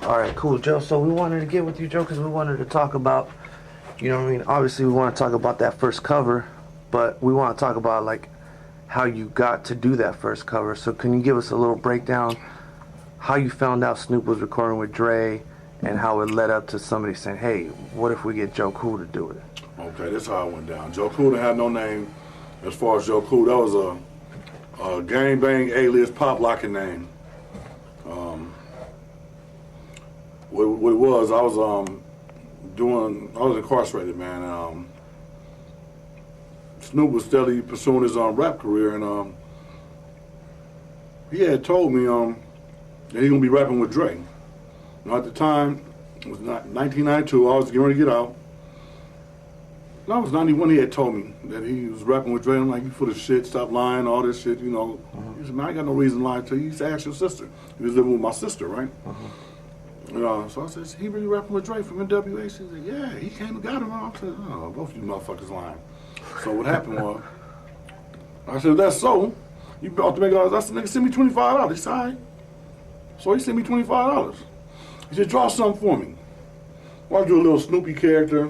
All right, cool, Joe. So we wanted to get with you, Joe, because we wanted to talk about, you know what I mean? Obviously, we want to talk about that first cover, but we want to talk about, like, how you got to do that first cover. So can you give us a little breakdown how you found out Snoop was recording with Dre and how it led up to somebody saying, hey, what if we get Joe Cool to do it? Okay, that's how it went down. Joe Cool didn't have no name as far as Joe Cool. That was a gang bang alias pop locking name. What it was, I was incarcerated, man. Snoop was steadily pursuing his rap career, and he had told me that he gonna be rapping with Dre. Now, at the time, it was 1992. I was getting ready to get out. No, it was 91. He had told me that he was rapping with Dre. I'm like, you full of shit. Stop lying. All this shit, you know. He said, man, I ain't got no reason to lie to you. He said, ask your sister. He was living with my sister, right? So I said, is he really rapping with Dre from NWA? She said, yeah, he came and got him. I said, oh, both of you motherfuckers lying. So what happened was, I said, if that's so, you about to make all this. I said, nigga, send me $25. He said, all right. So he sent me $25. He said, draw something for me. Well, I drew a little Snoopy character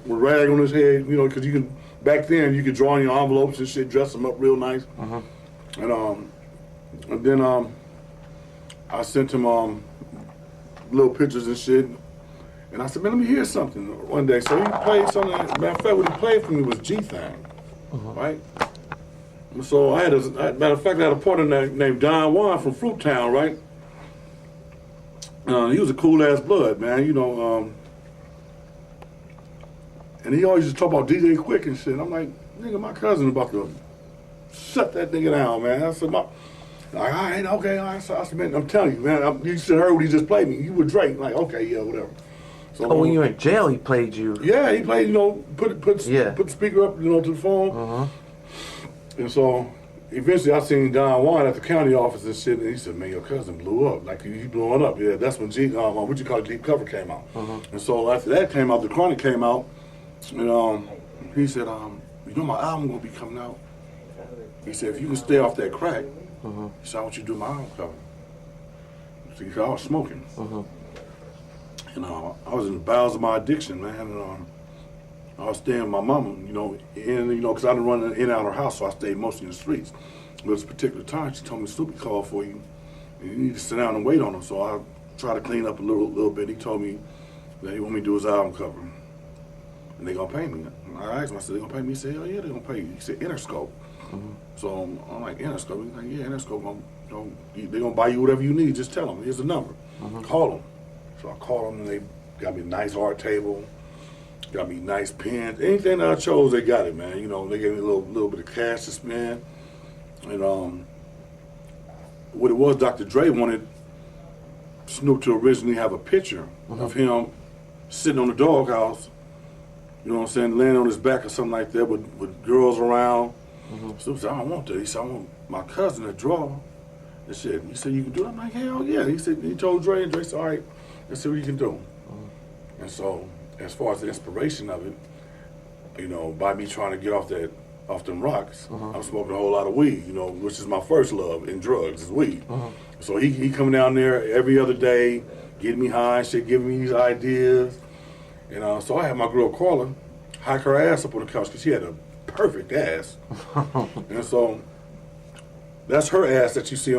with a rag on his head, you know, because you can, back then, you could draw in your envelopes and shit, dress them up real nice. And then I sent him little pictures and shit. And I said, man, let me hear something one day. So he played something. Matter of fact, what he played for me was G-Thang, right? So I had matter of fact, I had a partner named Don Juan from Fruit Town, right? He was a cool-ass blood, man, you know. And he always just talk about DJ Quick and shit. I'm like, nigga, my cousin about to shut that nigga down, man. I said, like, all right, okay, all right. So I said, man, I'm telling you, man, you should have heard what he just played me. You were Drake. Like, okay, yeah, whatever. So, when you were in jail, he played you. Yeah, he played, you know, put the speaker up, you know, to the phone. And so eventually I seen Don Juan at the county office and shit, and he said, man, your cousin blew up. Like, he blowing up. Yeah, that's when what you call it, Deep Cover came out. And so after that came out, The Chronic came out, and he said, you know my album gonna be coming out. He said, if you can stay off that crack, he said, I want you to do my album cover. So he said, I was smoking. And I was in the bowels of my addiction, man. And I was staying with my mama, you know, because I didn't run in and out of her house, so I stayed mostly in the streets. But at this particular time, she told me, Snoopy called for you, and you need to sit down and wait on him. So I tried to clean up a little bit. He told me that he want me to do his album cover, and they gonna pay me. I asked him, I said, they gonna pay me? He said, hell yeah, they gonna pay you. He said, Interscope. So I'm like, Interscope? He's like, yeah, Interscope, they gonna buy you whatever you need. Just tell them, here's the number. Call them. So I called them, and they got me a nice art table, got me nice pens. Anything that I chose, they got it, man. You know, they gave me a little bit of cash to spend. And what it was, Dr. Dre wanted Snoop to originally have a picture of him sitting on the doghouse, you know what I'm saying, laying on his back or something like that with girls around. Snoop said, I don't want that. He said, I want my cousin to draw. He said, you can do it? I'm like, hell yeah. He said, he told Dre, and Dre said, all right, let's see what you can do. And so, as far as the inspiration of it, you know, by me trying to get off them rocks, I'm smoking a whole lot of weed, you know, which is my first love in drugs, is weed. So he coming down there every other day, getting me high and shit, giving me these ideas. And so I had my girl Carla hike her ass up on the couch because she had a perfect ass. And so that's her ass that you see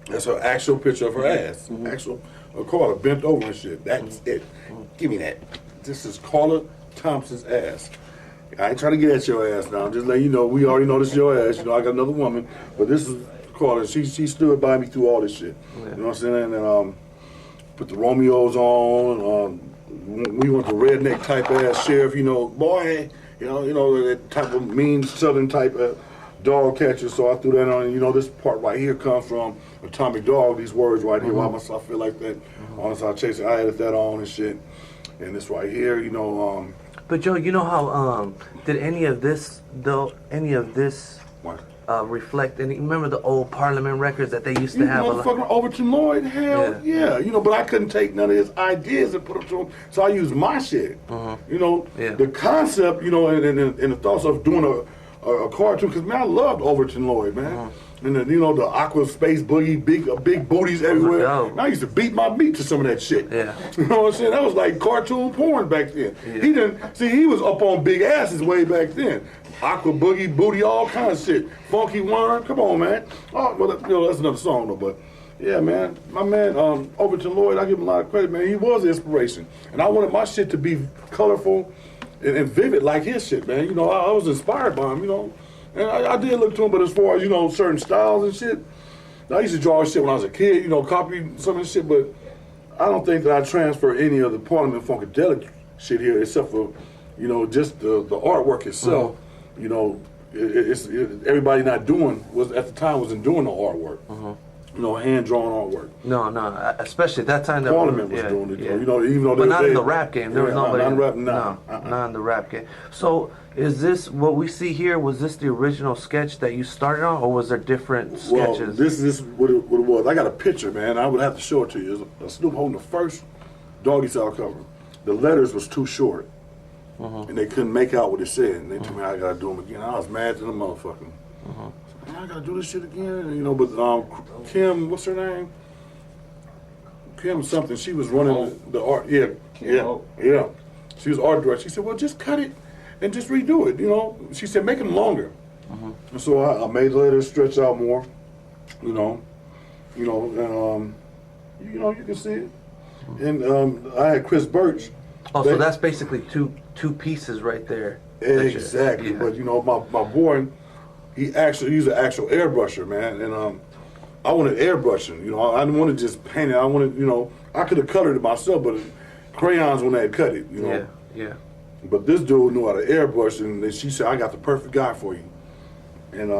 that's her actual picture of her ass. Actual Carla bent over and shit. That's it. Give me that. This is Carla Thompson's ass. I ain't trying to get at your ass now. I'm just letting you know, we already know this is your ass. You know, I got another woman, but this is Carla. She stood by me through all this shit. You know what I'm saying? And put the Romeos on. We want the redneck type ass sheriff. You know, boy. You know that type of mean Southern type of dog catcher. So I threw that on. You know, this part right here comes from Atomic Dog. These words right here. Why myself feel like that? Honestly, I chased it. I added that on and shit. And this right here, you know. But Joe, you know how did any of this reflect any? Remember the old Parliament records that they used to have? Motherfucker Overton Lloyd, hell yeah. You know, but I couldn't take none of his ideas and put them to him, so I used my shit. You know, the concept, you know, and the thoughts of doing a cartoon, because man, I loved Overton Lloyd, man. And then, the Aqua Space Boogie, big booties everywhere. Man, I used to beat my meat to some of that shit. Yeah. You know what I'm saying? That was like cartoon porn back then. Yeah. He was up on big asses way back then. Aqua Boogie, Booty, all kinds of shit. Funky Worm, come on, man. Oh, well, that's another song though, but yeah, man. My man, Overton Lloyd, I give him a lot of credit, man. He was an inspiration. And I wanted my shit to be colorful and vivid like his shit, man. I was inspired by him, And I did look to him, but as far as, certain styles and shit, I used to draw shit when I was a kid, copy some of this shit, but I don't think that I transfer any of the Parliament Funkadelic shit here except for, just the artwork itself. Everybody not doing, at the time wasn't doing the artwork. Hand-drawn artwork. No, especially at that time. Parliament was doing it, even though but not in the rap game. There was nobody. Not in the rap game. So, is this what we see here? Was this the original sketch that you started on, or was there different sketches? Well, this is what it was. I got a picture, man. I would have to show it to you. It's Snoop holding the first Doggystyle cover. The letters was too short, and they couldn't make out what it said. And they told me I got to do them again. I was mad to the motherfucker. Man, I gotta do this shit again, but Kim, what's her name? Kim something, she was running the art, yeah. She was art director. She said, well, just cut it and just redo it, She said, make them longer. And so I made the letters stretch out more, and, you can see it. And I had Chris Birch. Oh, so that's basically two pieces right there. Exactly, but, my boy, he's an actual airbrusher, man, and I wanted airbrushing. I didn't want to just paint it. I wanted, I could have colored it myself, but crayons when I had cut it, Yeah. But this dude knew how to airbrush, and she said, "I got the perfect guy for you," and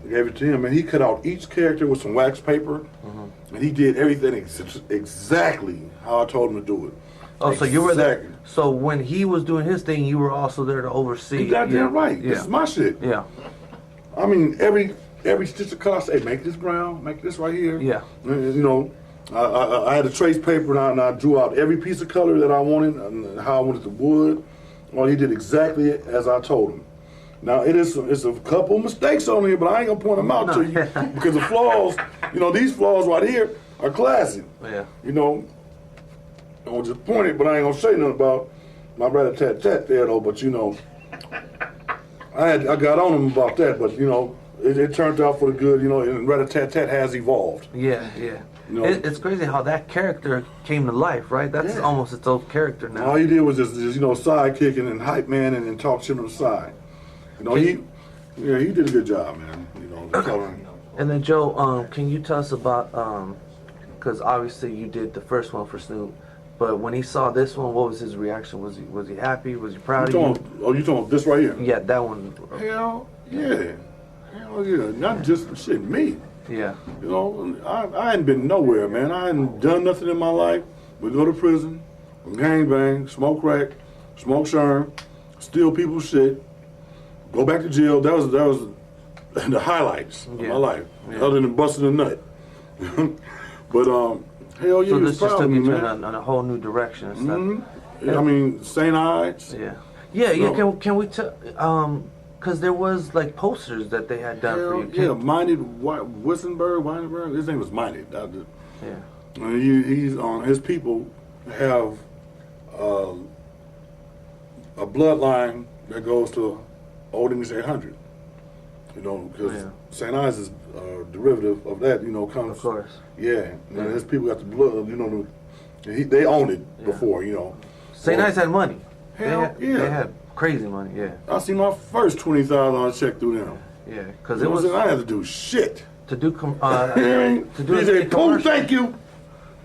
gave it to him. And he cut out each character with some wax paper, and he did everything exactly how I told him to do it. Oh, exactly. So you were there. So when he was doing his thing, you were also there to oversee. You goddamn right. This is my shit. Yeah. I mean, every stitch of color, I say, make this brown, make this right here. Yeah. I had a trace paper, and I drew out every piece of color that I wanted, and how I wanted the wood. Well, he did exactly as I told him. Now, it's a couple mistakes on here, but I ain't going to point them out to you, because the flaws, these flaws right here are classic. Yeah. I won't just point it, but I ain't going to say nothing about my rat-a-tat-tat there, though, but, I got on him about that, but it turned out for the good, and Rat-a-tat-tat has evolved. Yeah. It's crazy how that character came to life, right? That's almost its own character now. All he did was just sidekicking and hype man and talk shit on the side. He did a good job, man. The coloring. And then Joe, can you tell us about because obviously you did the first one for Snoop. But when he saw this one, what was his reaction? Was he happy? Was he proud of you? You talking about this right here? Yeah, that one. Hell yeah. Not just shit, me. Yeah. I hadn't been nowhere, man. I hadn't done nothing in my life. We go to prison, gang bang, smoke crack, smoke sherm, steal people's shit, go back to jail. That was the highlights of my life, other than busting a nut. But hell yeah, so this just took you man. on a whole new direction and stuff. I mean, St. Ides. Yeah. Can we tell? Because there was like posters that they had done for you. Yeah, Minded Wittenberg. His name was Minded. Yeah. And he's on his people have a bloodline that goes to Old English 800. Because St. Ides is a derivative of that. Comes. Of course. Yeah, and his people got the blood. They owned it before. St. Ides had money. Hell They had crazy money. Yeah. I see my first $20,000 check through them. Yeah, because it was. I had to do shit. To do thank you.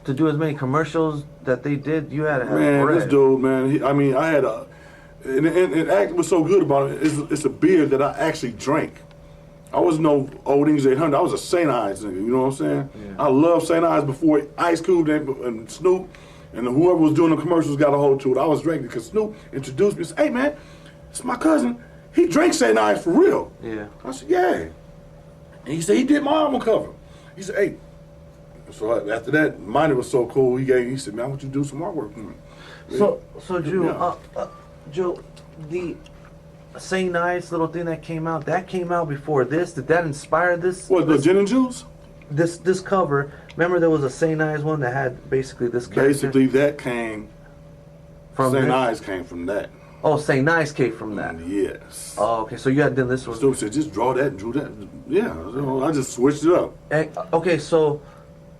To do as many commercials that they did, you had to have bread. This dude, man. I had and act was so good about it. It's a beer that I actually drank. I was no Old English 800. I was a St. Ides nigga. You know what I'm saying? Yeah. I loved St. Ides before Ice Cube and Snoop and whoever was doing the commercials got a hold to it. I was drinking because Snoop introduced me and said, "Hey man, it's my cousin. He drinks St. Ides for real." Yeah. I said, "Yeah." And he said he did my album cover. He said, "Hey." So after that, mine was so cool. He said, "Man, I want you to do some artwork for me." So Joe, Joe, Say Nice little thing that came out. That came out before this. Did that inspire this? What, the gin and juice? This cover. Remember, there was a Say Nice one that had basically this character. Basically, that came from Say Nice came from that. Oh, Say Nice came from that. Yes. Oh, okay. So you had done this one. Snoop said, just draw that and drew that. Yeah. So I just switched it up. And, okay, so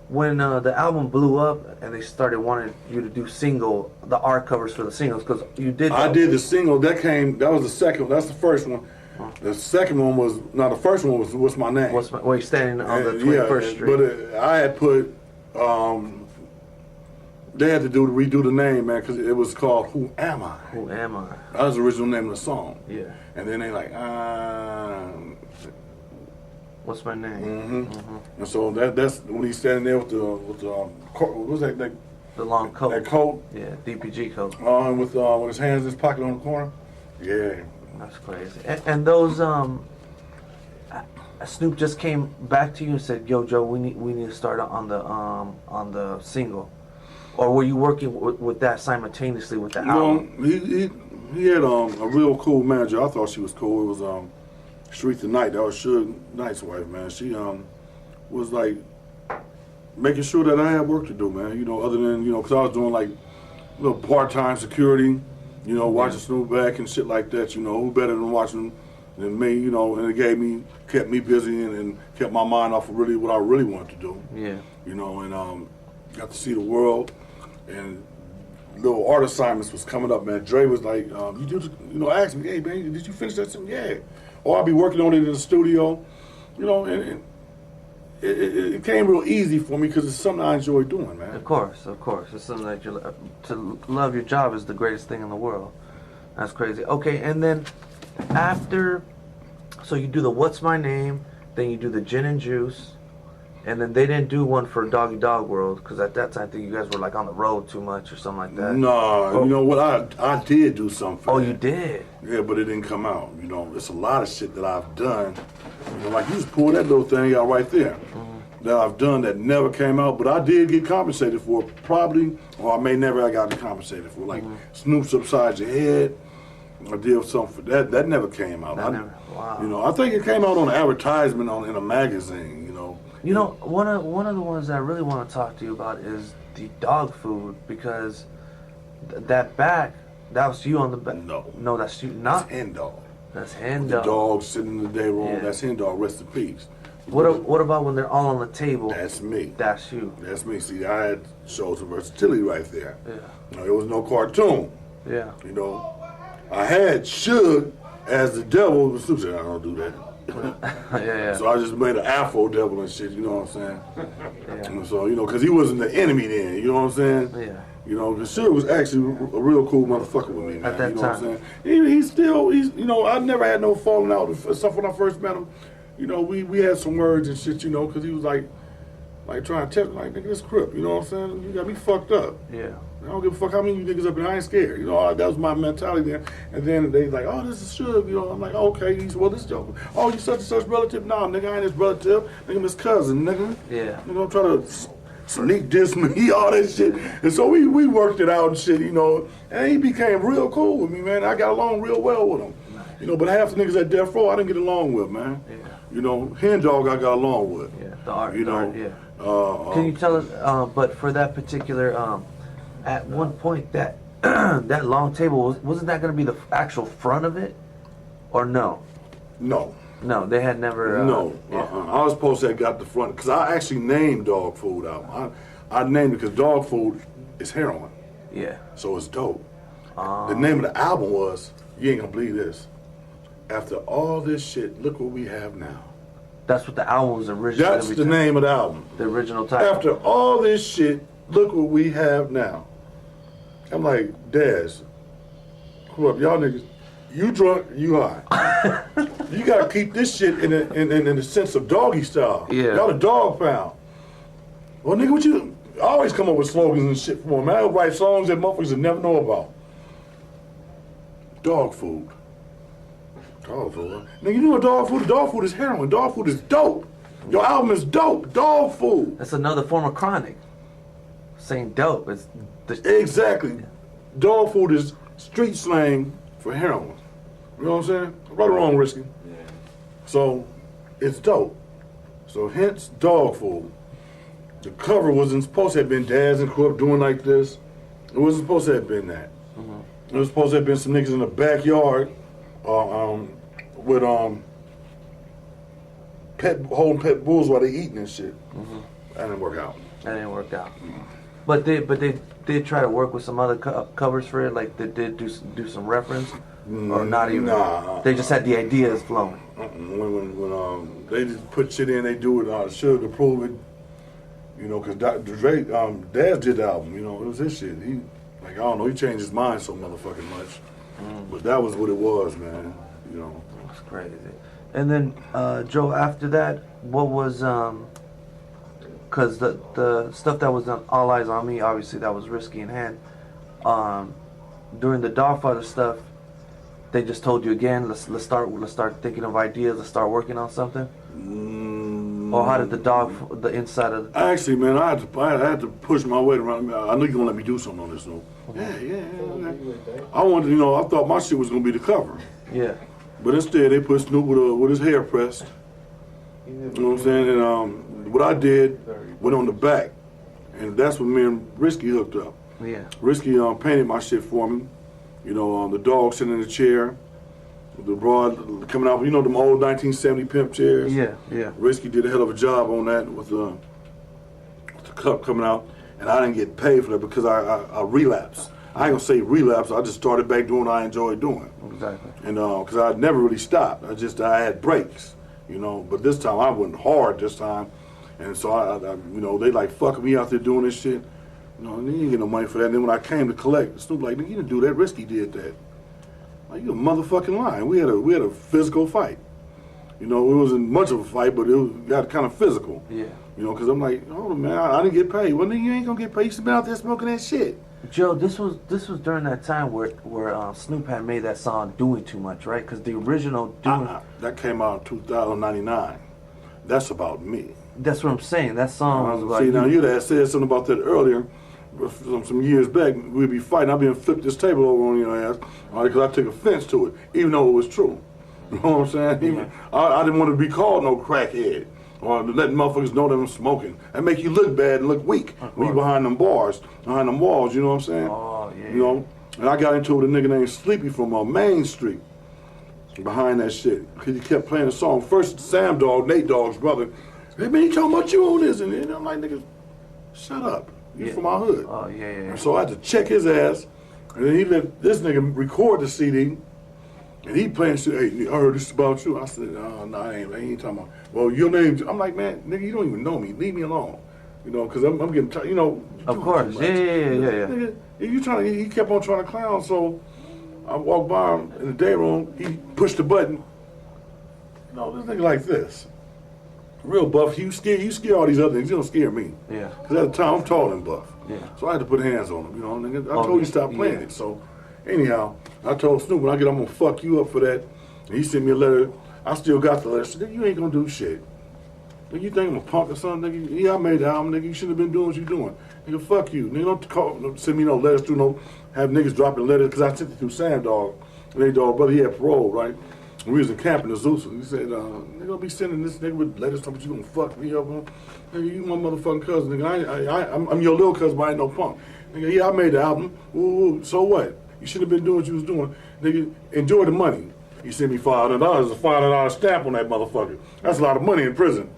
when the album blew up and they started wanting you to do the art covers for the singles, because you did. I did the single. That was the second. That's the first one. The second one was, the first one was What's My Name? Where you standing on the 21st Street. But I had put, they had to redo the name, man, because it was called Who Am I? Who Am I? That was the original name of the song. Yeah. And then they like, What's My Name? Mm-hmm. And so that's when he's standing there with the what was that? The long coat. That coat. Yeah, DPG coat. With his hands in his pocket on the corner. Yeah. That's crazy. And those Snoop just came back to you and said, "Yo, Joe, we need to start on the single," or were you working with that simultaneously with the album? He had a real cool manager. I thought she was cool. It was Street the Night. That was Suge Knight's wife, man. She was like making sure that I had work to do, man. You know, other than because I was doing like little part-time security. You know, watching Snoop back and shit like that. You know, who better than watching than me? You know, and it kept me busy and kept my mind off of really what I really wanted to do. Yeah. You know, and got to see the world, and little art assignments was coming up, man. Dre was like, asked me, hey, man, did you finish that thing? Yeah. Or I'll be working on it in the studio, and it came real easy for me because it's something I enjoy doing, man. Of course. It's something that to love your job is the greatest thing in the world. That's crazy. Okay, and then after, so you do the What's My Name, then you do the Gin and Juice, and then they didn't do one for Doggy Dog World because at that time I think you guys were like on the road too much or something like that. No, you know what? I did do something for that. You did? Yeah, but it didn't come out. You know, it's a lot of shit that I've done. You know, like you just pull that little thing out right there that I've done that never came out, but I did get compensated for it, probably, or I may never have gotten compensated for it. Like Snoop's Upside Your Head, I did something for that. That never came out. Wow. You know, I think it came out on an advertisement in a magazine. You know, one of the ones that I really want to talk to you about is the dog food because that back, that was you on the back. No, that's you. Not that's Hen Dog. That's Hen Dog. The dog sitting in the day room. Yeah. That's Hen Dog. Rest in peace. What about when they're all on the table? That's me. That's you. That's me. See, I had shows of versatility right there. Yeah. You know, there was no cartoon. Yeah. You know, I had Suge as the devil, but Snoop said, I don't do that. Yeah. So I just made an Afro devil and shit, you know what I'm saying? Yeah. And so, because he wasn't the enemy then, you know what I'm saying? Yeah. You know, because Suge was actually a real cool motherfucker with me, man. At that you know time. What I'm saying? He's I never had no falling out, except when I first met him. You know, we had some words and shit, because he was like trying to test me, like, nigga, this crip, you know what I'm saying? You got me fucked up. Yeah. I don't give a fuck how many you niggas up there, I ain't scared. You know, that was my mentality then. And then they like, oh, this is Suge, I'm like, okay. He said, well, this joke. Oh, you such and such relative? Nah, nigga, I ain't his relative. Nigga, I'm his cousin, nigga. Yeah. I'm trying to sneak diss me, all that shit. And so we worked it out and shit, and he became real cool with me, man. I got along real well with him. Nice. But half the niggas at Death Row I didn't get along with, man. Yeah. Hen Dog I got along with. Yeah, the art, yeah. Can you tell us, but for that particular, at one point that that long table, wasn't that going to be the actual front of it? Or no? No. No, they had never... no. I was supposed to have got the front, because I actually named Dog Food out. I named it because Dog Food is heroin. Yeah. So it's dope. The name of the album was, you ain't going to believe this, After All This Shit, Look What We Have Now. That's what the album was originally. That's the name of the album. The original title. After all this shit, look what we have now. I'm like, Daz, hold up, y'all niggas, you drunk, you high. You gotta keep this shit in the sense of doggy style. Yeah. Y'all a dog pound. Well, nigga, what you? I always come up with slogans and shit for them. Man, I write songs that motherfuckers would never know about. Dog food. Dog food. Nigga, you know what dog food is? Dog food is heroin. Dog food is dope. Your album is dope. Dog food. That's another form of chronic. Saying dope. It's exactly. Dog food is street slang for heroin. You know what I'm saying? Right or wrong, Risky. Yeah. So it's dope. So hence Dog Food. The cover wasn't supposed to have been Daz and Crew Up doing like this. It wasn't supposed to have been that. It was supposed to have been some niggas in the backyard with holding pet bulls while they eating and shit. That didn't work out. That didn't work out. But they did try to work with some other covers for it. Like they did do some reference, or not even. Nah. They just had the ideas flowing. When they just put shit in, they do it should to prove it. You know, cause Dre, Daz did the album. You know, it was his shit. He, like, I don't know, he changed his mind so motherfucking much. But that was what it was, man. You know. That's crazy. And then Joe, after that, what was because the stuff that was on All Eyes on Me, obviously that was Risky in Hand. During the Dogfather stuff, they just told you again, let's start thinking of ideas, let's start working on something. Or how did the inside of Actually, man, I had to push my weight around. I know you're gonna let me do something on this, though. Yeah. I wanted, I thought my shit was gonna be the cover. Yeah. But instead, they put Snoop with his hair pressed. You know what I'm saying? And what I did went on the back, and that's when me and Risky hooked up. Yeah. Risky painted my shit for me. The dog sitting in the chair, the broad coming out. Them old 1970 pimp chairs. Yeah. Risky did a hell of a job on that with the cup coming out, and I didn't get paid for that because I relapsed. I ain't gonna say relapse. I just started back doing what I enjoyed doing. Exactly. And because I never really stopped. I had breaks. But this time I went hard this time, and so I they like fucking me out there doing this shit. You didn't get no money for that. And then when I came to collect, Snoop like, nigga, you didn't do that. Risky did that. Like, you a motherfucking lying. We had a physical fight. It wasn't much of a fight, but it got kind of physical. Yeah. Because I'm like, oh man, I didn't get paid. Well, nigga, you ain't gonna get paid. You should been out there smoking that shit. Joe, this was during that time where Snoop had made that song "Doing Too Much," right? Because the original that came out in 2099. That's about me. That's what I'm saying. That song was about see, now you had said something about that earlier. Some years back, we'd be fighting. I'd be flipped this table over on your ass, because I took offense to it, even though it was true. You know what I'm saying? Yeah. I didn't want to be called no crackhead, or letting motherfuckers know that I'm smoking. That make you look bad and look weak when you behind them bars, behind them walls. You know what I'm saying? Oh yeah. And I got into it with a nigga named Sleepy from Main Street. Behind that shit, because he kept playing the song. First, Sam Dogg, Nate Dogg's brother. Hey man, he talking about you on this, and I'm like, nigga, shut up. You from our hood. Oh yeah. And so I had to check his ass, and then he let this nigga record the CD, and he playing shit. Hey, I heard this about you. I said, oh no, I ain't talking about. Well, your name. I'm like, man, nigga, you don't even know me. Leave me alone. Because I'm getting tired. Of course. Yeah. Nigga, he kept on trying to clown. So I walked by him in the day room. He pushed the button. This nigga like this. Real buff. You scare all these other things. You don't scare me. Yeah. Because at the time, I'm tall and buff. Yeah. So I had to put hands on him. Nigga. I told you to stop playing it. So anyhow, I told Snoop, when I get, I'm going to fuck you up for that. And he sent me a letter. I still got the letter. I said, nigga, you ain't going to do shit. Nigga, you think I'm a punk or something? Nigga, yeah, I made the album. Nigga, you shouldn't have been doing what you doing. Nigga, fuck you. Nigga, don't send me no letters through have niggas dropping letters, because I sent it through Sam Dogg. Nate Dogg, brother, he had parole, right? We was in camp in Azusa. He said, nigga, gonna be sending this nigga with letters talking about you gonna fuck me up. Nigga, you my motherfucking cousin. Nigga, I'm your little cousin, but I ain't no punk. Nigga, yeah, I made the album. Ooh, so what? You should have been doing what you was doing. Nigga, enjoy the money. He sent me $500, a $500 stamp on that motherfucker. That's a lot of money in prison.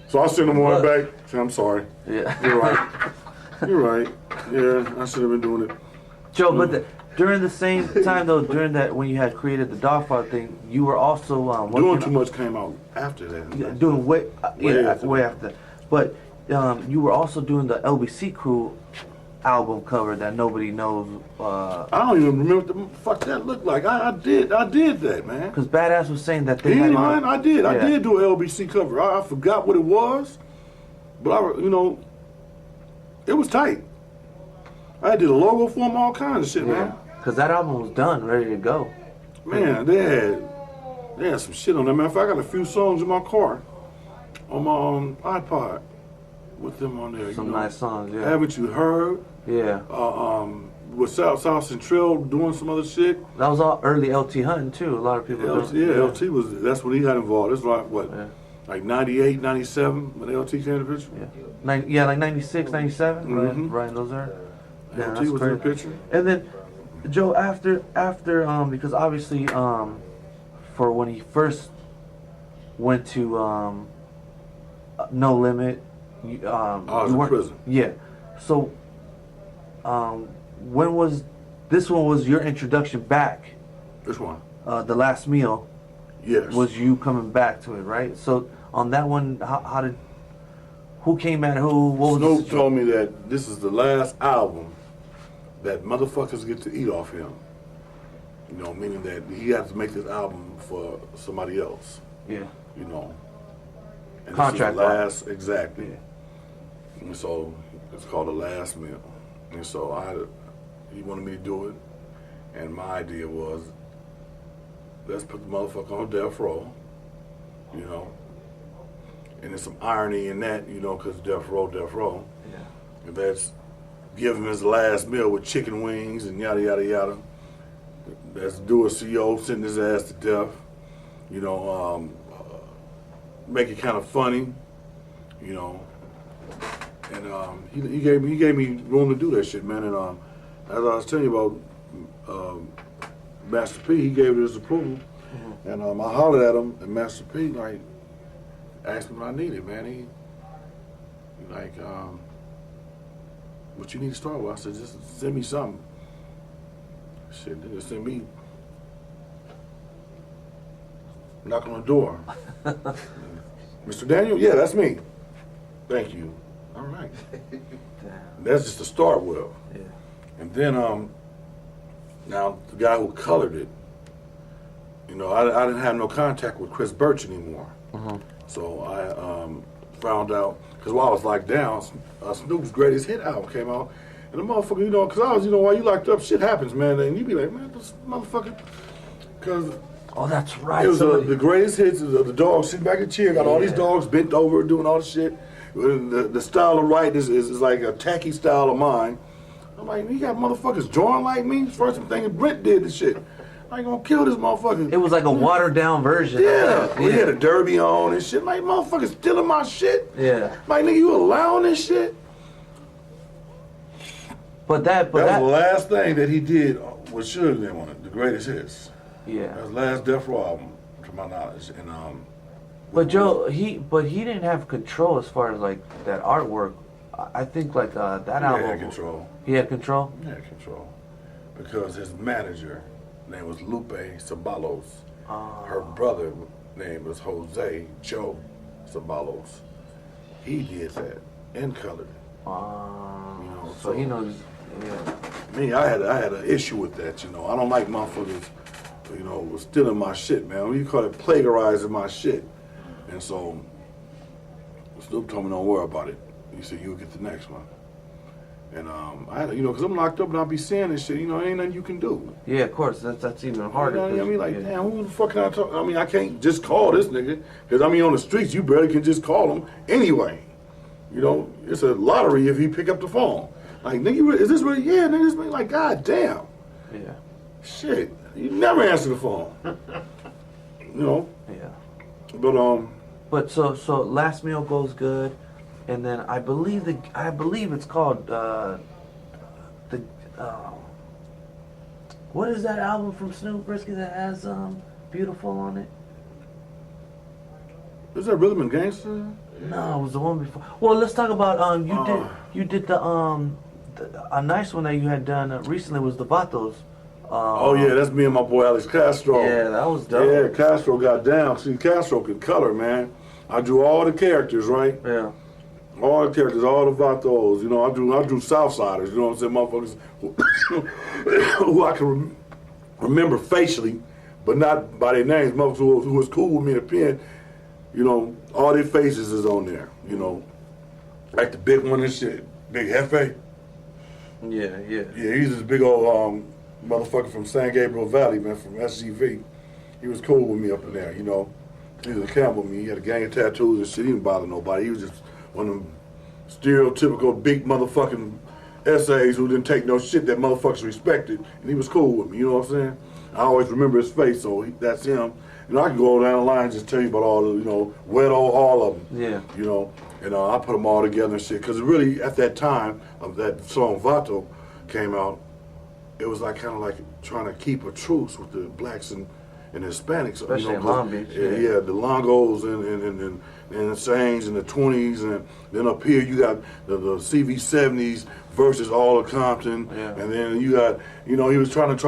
So I sent him one back. Said, I'm sorry. Yeah. You're right. You're right. Yeah, I should have been doing it. Joe, but during the same time though, during that when you had created the Dogfather thing, you were also Doing Too Much came out after that. Doing way after. But you were also doing the LBC Crew album cover that nobody knows. I don't even remember what the fuck that looked like. I did that, man. Because Badass was saying that they he had ain't lying. I did. Yeah. I did do an LBC cover. I forgot what it was, but it was tight. I did a logo for him, all kinds of shit, man. Because that album was done, ready to go. Man, they had some shit on there. Matter of fact, I got a few songs in my car on my iPod with them on there. Some nice songs, yeah. Haven't You Heard? Yeah. with South Central doing some other shit. That was all early LT hunting too. A lot of people. LT was. That's when he got involved. It's like what, like 98, 97 when LT came to the picture. Yeah, like 96, 97. Right, those are. LT was in the picture. And then, Joe, after because obviously for when he first went to No Limit, I was in prison. Yeah, so when was this one was your introduction back? Which one? The Last Meal. Yes. Was you coming back to it, right? So on that one, who came at who? What was Snoop told me that this is the last album that motherfuckers get to eat off him. You know, meaning that he has to make this album for somebody else. Yeah. You know. And Contract. This is the last, exactly. Yeah. And so it's called The Last Meal. And so he wanted me to do it. And my idea was, let's put the motherfucker on death row, you know. And there's some irony in that, you know, because death row. Yeah. And that's give him his last meal with chicken wings and yada, yada, yada. That's do a CO, sending his ass to death. You know, make it kind of funny, you know. And he gave me room to do that shit, man. And as I was telling you about Master P, he gave it his approval. And I hollered at him, and Master P like asked me what I needed, man. He like, what you need to start with? I said, just send me something. Shit, nigga, send me knocking on the door. Mr. Daniel? Yeah, that's me. Thank you. All right. That's just to start with. Yeah. And then, now the guy who colored it, you know, I didn't have no contact with Chris Birch anymore. So I found out, because while I was locked down, Snoop's Greatest Hit album came out. And the motherfucker, you know, because I was, you know, while you locked up, shit happens, man. And you be like, man, this motherfucker, because oh, that's right. it was the greatest hits of the dog sitting back in the chair, got all these dogs bent over, doing all this shit. The style of writing is like a tacky style of mine. I'm like, you got motherfuckers drawing like me? First I'm thinking Brent did this shit. I ain't gonna kill this motherfucker. It was like a watered down version. Yeah. We had a derby on and shit. Like, motherfuckers stealing my shit. Yeah. Like, nigga, you allowing this shit? That was the last thing that he did with Sugar on it, the greatest hits. Yeah. That was the last Death Row album, to my knowledge. And But Joe, he didn't have control as far as like that artwork. I think like that album. He had control. He had control. He had control because his manager name was Lupe Ceballos. Her brother name was Jose Joe Ceballos. He did that and colored it. You know, so he knows. Yeah. Me, I had an issue with that. You know, I don't like motherfuckers, you know, stealing my shit, man. You call it plagiarizing my shit. And so Snoop told me don't worry about it. He said you'll get the next one. And I had, you know, because I'm locked up and I'll be saying this shit. You know, ain't nothing you can do. Yeah, of course. That's even harder. You know what I mean? Like, damn, who the fuck can I talk? I mean, I can't just call this nigga because I mean, on the streets, you barely can just call him anyway. You know, it's a lottery if he pick up the phone. Like, nigga, is this really? Yeah, nigga, it's really like, god damn. Yeah. Shit, you never answer the phone. You know. Yeah. But so Last Meal goes good, and then I believe it's called what is that album from Snoop Brisky that has Beautiful on it? Is that Rhythm and Gangster? No, it was the one before. Well, let's talk about you did the a nice one that you had done recently was the Vatos. Oh yeah, that's me and my boy Alex Castro. Yeah, that was dope. Yeah, Castro got down. See, Castro could color, man. I drew all the characters, right? Yeah. All the characters, all the Vatos. You know, I drew Southsiders. You know what I'm saying, motherfuckers who I can remember facially, but not by their names. Motherfuckers who was cool with me in the pen. You know, all their faces is on there. You know, like the big one and shit, Big Hefe. Yeah. Yeah, he's this big old motherfucker from San Gabriel Valley, man, from SGV. He was cool with me up in there, you know. He was a camp with me. He had a gang of tattoos and shit. He didn't bother nobody. He was just one of them stereotypical big motherfucking essays who didn't take no shit that motherfuckers respected, and he was cool with me. You know what I'm saying? I always remember his face, so that's him. You know, I can go down the line and just tell you about all the, you know, Wedo, all of them. Yeah. You know, and I put them all together and shit. Because really, at that time, that song Vato came out, it was like kind of like trying to keep a truce with the blacks and Hispanics. Especially you know, in Long Beach. Yeah, the Longos and the Saints and the 20s. And then up here, you got the CV70s versus all of Compton. Yeah. And then you got, you know, he was trying to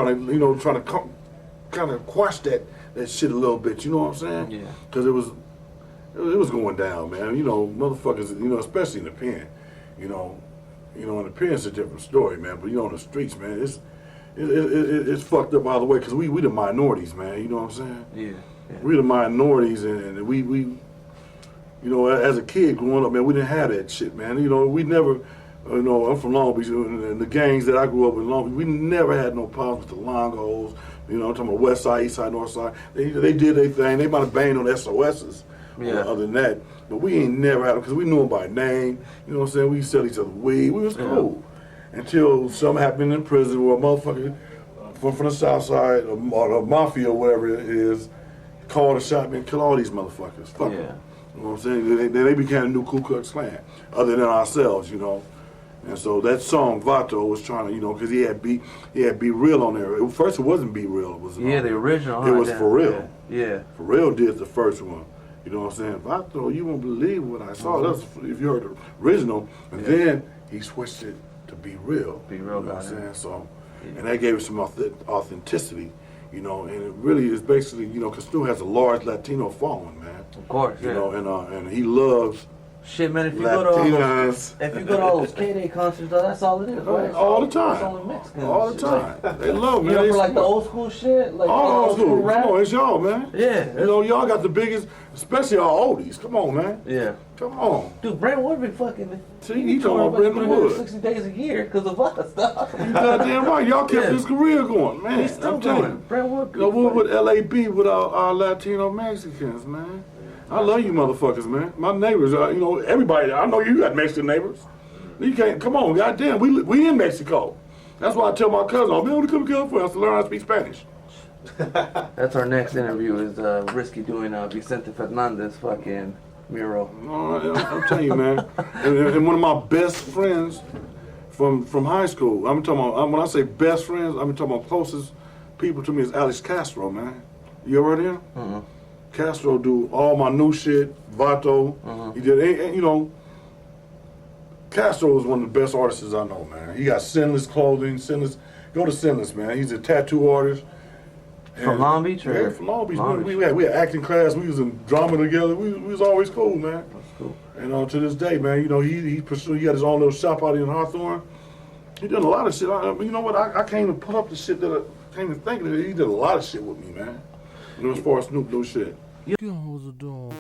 kind of quash that shit a little bit, you know what I'm saying? Yeah. Because it was going down, man. You know, motherfuckers, you know, especially in the pen, you know, in the pen it's a different story, man. But you know, on the streets, man, it's fucked up all the way because we the minorities, man. You know what I'm saying? Yeah. We the minorities, and we, you know, as a kid growing up, man, we didn't have that shit, man. You know, we never. You know, I'm from Long Beach, and the gangs that I grew up in Long Beach, we never had no problems with the Longos. You know, I'm talking about West Side, East Side, North Side. They did their thing. They might have banged on SOSs. Yeah. Other than that, but we ain't never had them because we knew them by name. You know what I'm saying? We used to sell each other weed. We was cool until something happened in prison where a motherfucker from the South Side or the mafia or whatever it is called a shot and killed all these motherfuckers. Fuck them. You know what I'm saying? They became a new Ku Klux Klan, other than ourselves. You know. And so that song Vato was trying to, you know, because he had Be Real on there. First, it wasn't Be Real. It was the original. It was For Real. Yeah. For Real did the first one. You know what I'm saying? Vato, you won't believe what I saw. That's if you heard the original. And then he switched it to Be Real. Be Real. You know what I'm saying? So, and that gave it some authenticity. You know, and it really is basically, you know, because Snoop has a large Latino following, man. Of course. You know, and he loves. Shit, man, if you Latinas. go to all those K-Day concerts, though, that's all it is, right? All the time. It's only Mexicans. All the time. Like, they love, man. You know, for like the old school shit? Like all old school. rap? Come on, it's y'all, man. Yeah. You know, y'all got the biggest, especially our oldies. Come on, man. Yeah. Come on. Dude, Brent Wood been fucking... See, he talking about Brent Wood. 60 days a year because of us, dog. You goddamn right. Y'all kept his career going, man. He's still I'm telling going. you. Brent Wood. You know, what would LAB with our Latino Mexicans, man? I love you motherfuckers, man. My neighbors, you know, everybody, I know you got Mexican neighbors. You can't, come on, goddamn, we in Mexico. That's why I tell my cousin, I'm going to come to California to learn how to speak Spanish. That's our next interview is Risky doing Vicente Fernandez fucking mural. No, I'm telling you, man. And one of my best friends from high school, I'm talking about, when I say best friends, I'm talking about closest people to me is Alex Castro, man. You ever heard of him? Mm-hmm. Castro do all my new shit, Vato. He did, and, you know, Castro is one of the best artists I know, man. He got Sinless clothing, go to Sinless, man. He's a tattoo artist. From Long Beach? Or? Yeah, from Long Beach. We had acting class, we was in drama together, we was always cool, man. That's cool. And to this day, man, you know, he got his own little shop out in Hawthorne. He did a lot of shit. You know what, I can't even put up the shit that I can't even think of it. He did a lot of shit with me, man. You know, as far as Snoop do shit. How's it doing?